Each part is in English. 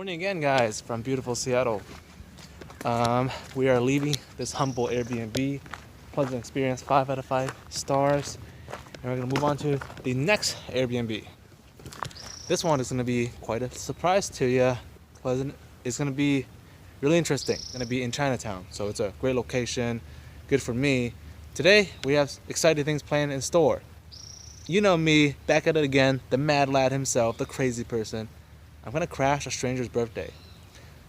Morning again, guys, from beautiful Seattle. We are leaving this humble Airbnb. Pleasant experience, 5 out of 5 stars. And we're going to move on to the next Airbnb. This one is going to be quite a surprise to you. Pleasant. It's going to be really interesting. It's going to be in Chinatown, so it's a great location, good for me. Today, we have exciting things planned in store. You know me, back at it again, the mad lad himself, the crazy person. I'm gonna crash a stranger's birthday.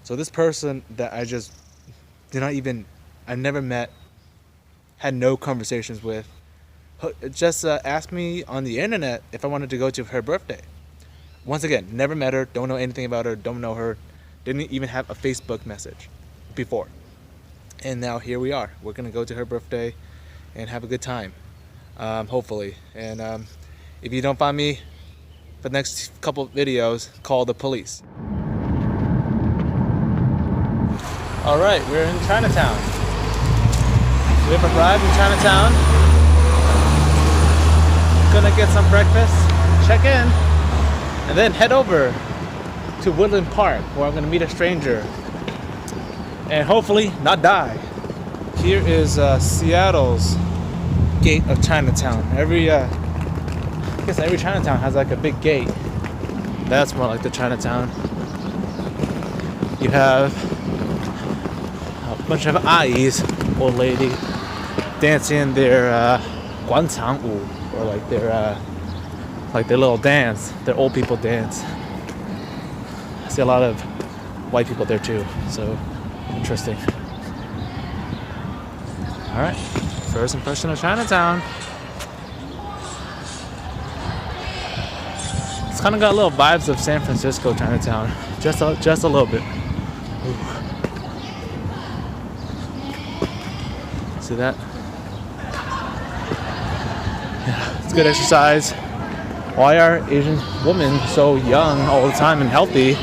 So this person that I just I never met, had no conversations with, just asked me on the internet if I wanted to go to her birthday. Once again, never met her, don't know anything about her, don't know her, didn't even have a Facebook message before. And now here we are. We're gonna go to her birthday and have a good time, hopefully. And if you don't find me for the next couple videos, call the police. All right, we're in Chinatown. We have arrived in Chinatown. Gonna get some breakfast, check in, and then head over to Woodland Park, where I'm gonna meet a stranger and hopefully not die. Here is Seattle's gate of Chinatown. I guess every Chinatown has like a big gate. That's more like the Chinatown. You have a bunch of Ais, old lady, dancing their Guancang Wu, or like their little dance, their old people dance. I see a lot of white people there too, so interesting. All right, first impression of Chinatown. It's kind of got little vibes of San Francisco Chinatown, just a little bit. Ooh. See that? Yeah, it's good exercise. Why are Asian women so young all the time and healthy?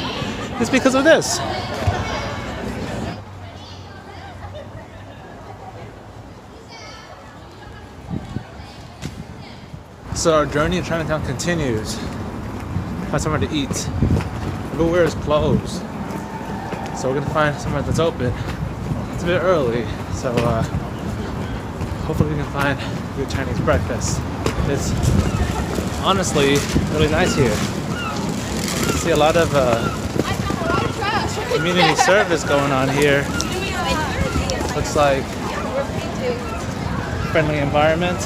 It's because of this. So our journey in Chinatown continues. Find somewhere to eat. Everywhere is closed, so we're gonna find somewhere that's open. It's a bit early, so hopefully we can find a good Chinese breakfast. It's honestly really nice here. I see a lot of community service going on here. Looks like friendly environment,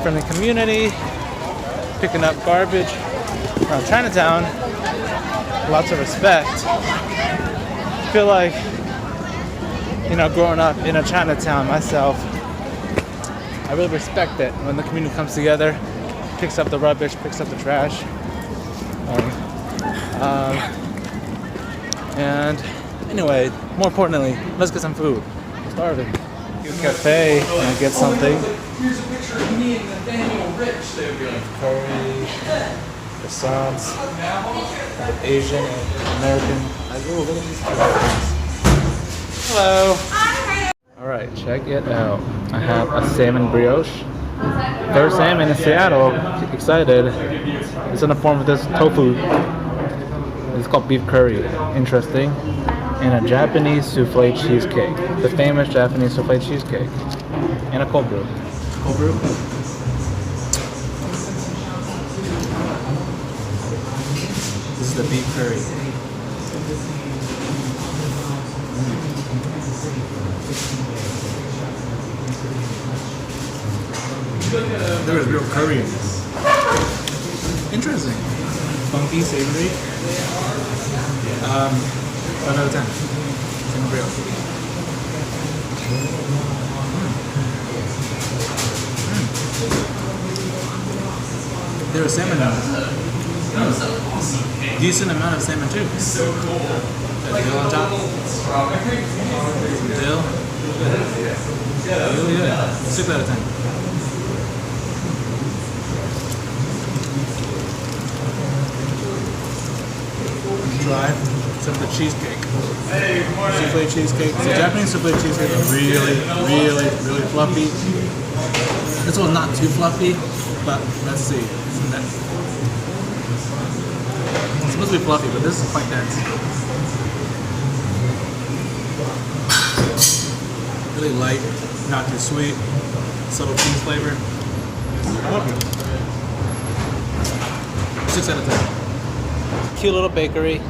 friendly community, picking up garbage around Chinatown. Lots of respect. I feel like, growing up in a Chinatown myself, I really respect it when the community comes together, picks up the rubbish, picks up the trash. And anyway, more importantly, let's get some food. I'm starving. Cafe and get something. Here's a picture of me and Nathaniel Rich. Curry, croissants, Asian and American. Look at these Americans. Hello. All right, check it out. I have a salmon brioche. First salmon in Seattle. Excited. It's in the form of this tofu. It's called beef curry. Interesting. And a Japanese souffle cheesecake. The famous Japanese souffle cheesecake. And a cold brew. Cold brew. This is the beef curry. There is real curry in this. Interesting. Funky, savory. 1 out of 10. Salmon brioche. There was salmon now. Decent amount of salmon too. So cool. Dill on top. Dill. Really good. 6 out of 10. Try some of the cheesecake. Souffle cheesecake. The Japanese souffle cheesecake is really fluffy. This one's not too fluffy, but let's see. It's supposed to be fluffy, but this is quite dense. Really light, not too sweet, subtle cheese flavor. Okay. 6 out of 10. Cute little bakery,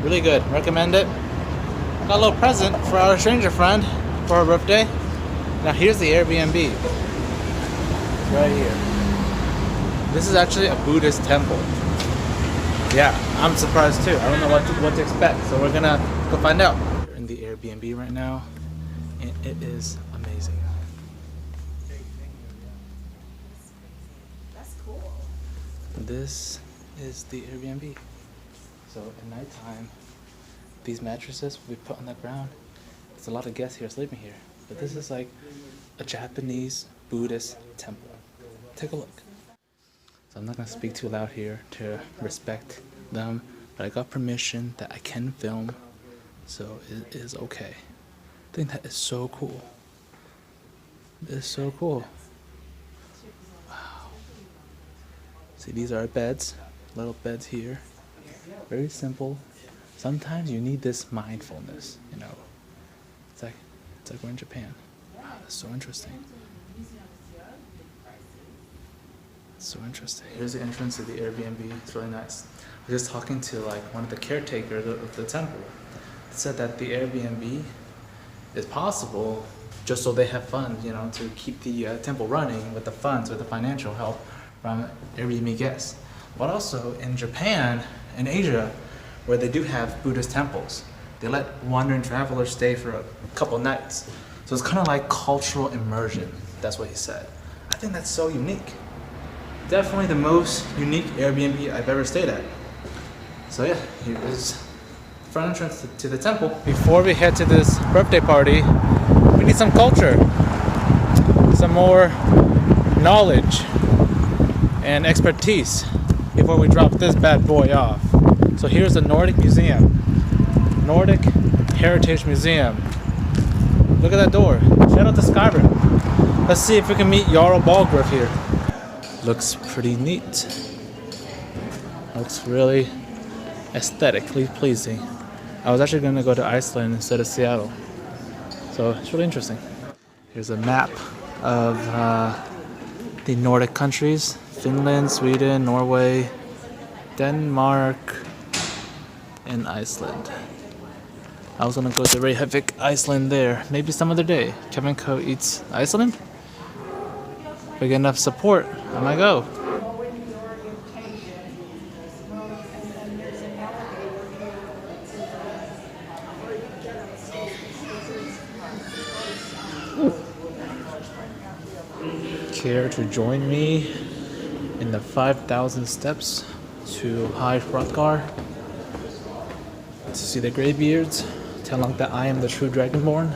really good. Recommend it. Got a little present for our stranger friend for her birthday. Now here's the Airbnb. It's right here. This is actually a Buddhist temple. Yeah, I'm surprised too. I don't know what to expect, so we're gonna go find out. We're in the Airbnb right now, and it is amazing. That's cool. This is the Airbnb. So at nighttime, these mattresses will be put on the ground. There's a lot of guests here sleeping here, but this is like a Japanese Buddhist temple. Take a look. So I'm not gonna speak too loud here to respect them, but I got permission that I can film, so it is okay. I think that is so cool. It's so cool. Wow. See, these are our beds, little beds here. Very simple. Sometimes you need this mindfulness, you know. It's like we're in Japan. Wow, that's so interesting. So interesting. Here's the entrance to the Airbnb. It's really nice. I was just talking to like one of the caretakers of the temple. It said that the Airbnb is possible just so they have funds, you know, to keep the temple running with the funds, with the financial help from Airbnb guests. But also in Japan and Asia, where they do have Buddhist temples, they let wandering travelers stay for a couple nights. So it's kind of like cultural immersion. That's what he said. I think that's so unique. Definitely the most unique Airbnb I've ever stayed at. So yeah, here is the front entrance to the temple. Before we head to this birthday party, we need some culture, some more knowledge and expertise before we drop this bad boy off. So here's the Nordic Museum, Nordic Heritage Museum. Look at that door. Shout out to Skyrim. Let's see if we can meet Jarl Balgruuf here. Looks pretty neat. Looks really aesthetically pleasing. I was actually going to go to Iceland instead of Seattle, so it's really interesting. Here's a map of the Nordic countries: Finland, Sweden, Norway, Denmark, and Iceland. I was going to go to Reykjavik, Iceland there, maybe some other day. Kevin Co eats Iceland. If I get enough support, I might go. Care to join me in the 5,000 steps to High Hrothgar to see the Greybeards, tell them that I am the true Dragonborn?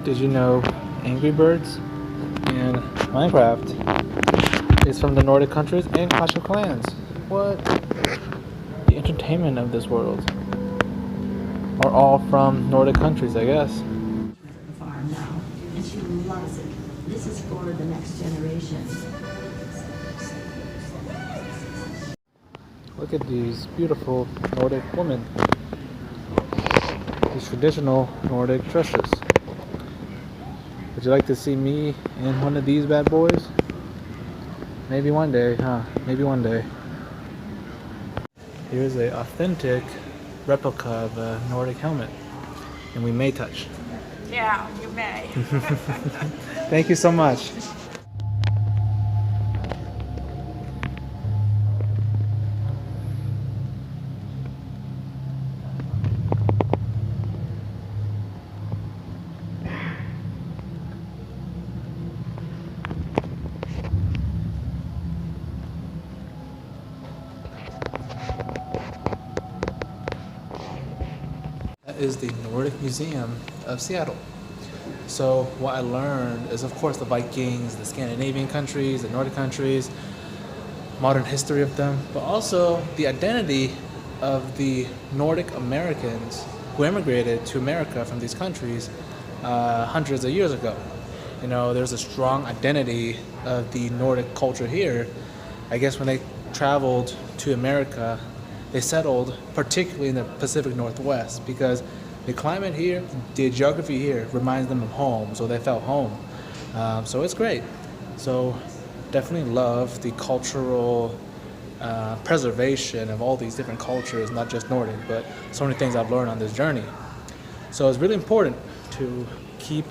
Did you know Angry Birds and Minecraft is from the Nordic countries and Clash of Clans? What? The entertainment of this world are all from Nordic countries, I guess. The farm now, and she loves it. This is for the next generation. Look at these beautiful Nordic women. These traditional Nordic dresses. Would you like to see me in one of these bad boys? Maybe one day, huh? Maybe one day. Here's an authentic replica of a Nordic helmet, and we may touch. Yeah, you may. Thank you so much. is the Nordic Museum of Seattle. So what I learned is, of course, the Vikings, the Scandinavian countries, the Nordic countries, modern history of them, but also the identity of the Nordic Americans who immigrated to America from these countries hundreds of years ago. You know, there's a strong identity of the Nordic culture here. I guess when they traveled to America, they settled particularly in the Pacific Northwest because the climate here, the geography here reminds them of home, so they felt home. So it's great. So definitely love the cultural preservation of all these different cultures, not just Nordic, but so many things I've learned on this journey. So it's really important to keep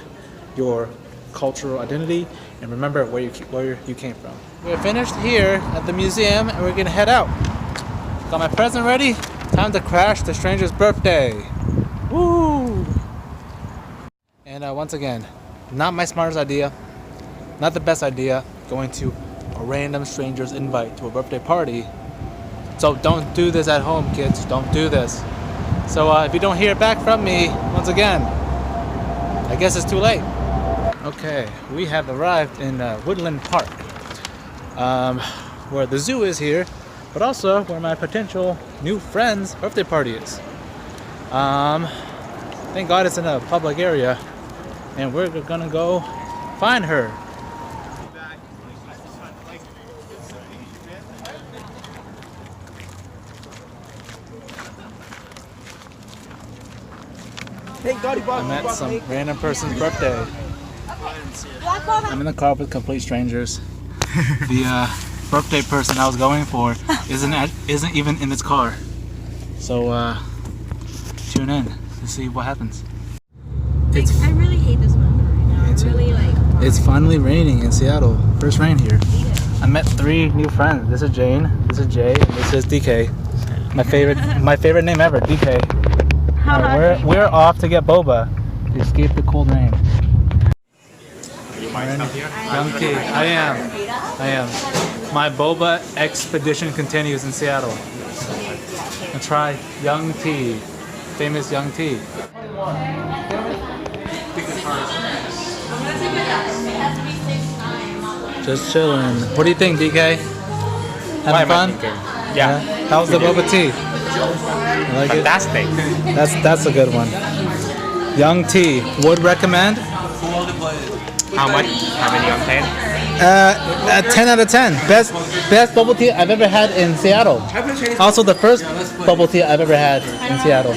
your cultural identity and remember where you came from. We're finished here at the museum and we're gonna head out. Got my present ready. Time to crash the stranger's birthday. Woo! And once again, not my smartest idea, not the best idea, going to a random stranger's invite to a birthday party. So don't do this at home, kids. Don't do this. So if you don't hear back from me, once again, I guess it's too late. Okay, we have arrived in Woodland Park, where the zoo is here, but also where my potential new friend's birthday party is. Thank God it's in a public area, and we're gonna go find her. I met some random person's birthday. I'm in the car with complete strangers. The birthday person I was going for isn't even in this car. So tune in to see what happens. I really hate this weather right now. Me too. Really It's finally raining in Seattle. First rain here. I met 3 new friends. This is Jane, this is Jay, and this is DK. My favorite name ever, DK. Alright, we're off to get boba to escape the cold rain. Young tea. I am. My boba expedition continues in Seattle. And try Young Tea, famous Young Tea. Just chilling. What do you think, DK? Having fun? Yeah. How's the boba tea? You like Fantastic. it? That's a good one. Young Tea. Would recommend? How much? How many on 10? 10 out of 10. Best bubble tea I've ever had in Seattle. Also the first bubble tea I've ever had in Seattle.